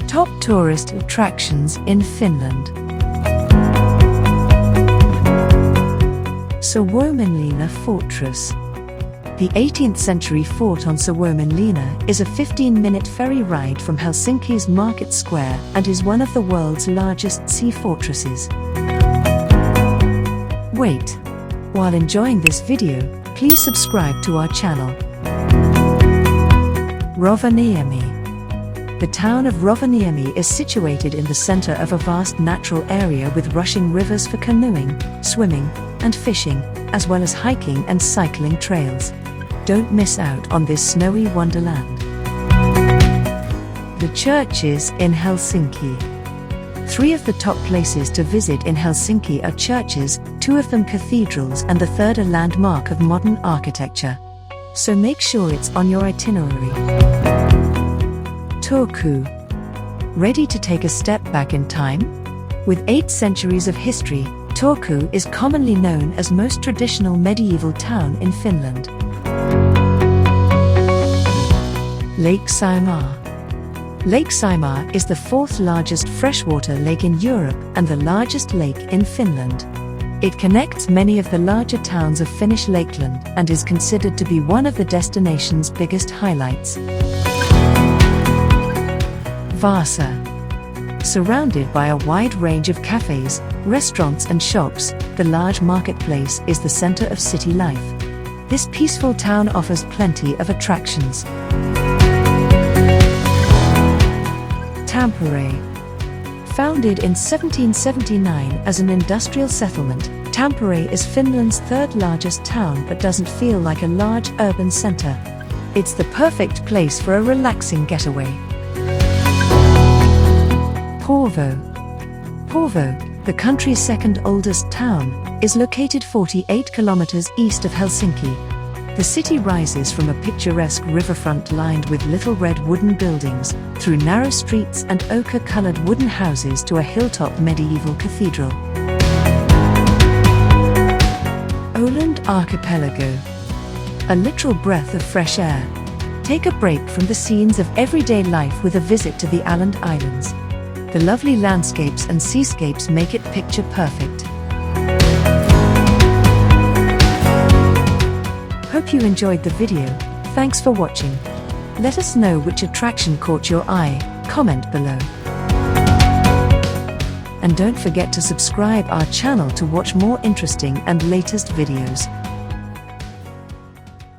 Top tourist attractions in Finland. Suomenlinna Fortress. The 18th century fort on Suomenlinna is a 15-minute ferry ride from Helsinki's Market Square and is one of the world's largest sea fortresses. Wait! While enjoying this video, please subscribe to our channel. Rovaniemi. The town of Rovaniemi is situated in the center of a vast natural area with rushing rivers for canoeing, swimming, and fishing, as well as hiking and cycling trails. Don't miss out on this snowy wonderland. The churches in Helsinki. 3 of the top places to visit in Helsinki are churches, 2 of them cathedrals, and the third a landmark of modern architecture. So make sure it's on your itinerary. Turku. Ready to take a step back in time? With 8 centuries of history, Turku is commonly known as most traditional medieval town in Finland. Lake Saimaa. Lake Saimaa is the 4th largest freshwater lake in Europe and the largest lake in Finland. It connects many of the larger towns of Finnish Lakeland and is considered to be one of the destination's biggest highlights. Vaasa. Surrounded by a wide range of cafes, restaurants and shops, the large marketplace is the center of city life. This peaceful town offers plenty of attractions. Tampere. Founded in 1779 as an industrial settlement, Tampere is Finland's 3rd largest town but doesn't feel like a large urban center. It's the perfect place for a relaxing getaway. Porvoo. Porvoo, the country's 2nd oldest town, is located 48 kilometers east of Helsinki. The city rises from a picturesque riverfront lined with little red wooden buildings, through narrow streets and ochre-colored wooden houses to a hilltop medieval cathedral. Åland Archipelago. A literal breath of fresh air. Take a break from the scenes of everyday life with a visit to the Åland Islands. The lovely landscapes and seascapes make it picture perfect. Hope you enjoyed the video. Thanks for watching. Let us know which attraction caught your eye, comment below. And don't forget to subscribe our channel to watch more interesting and latest videos.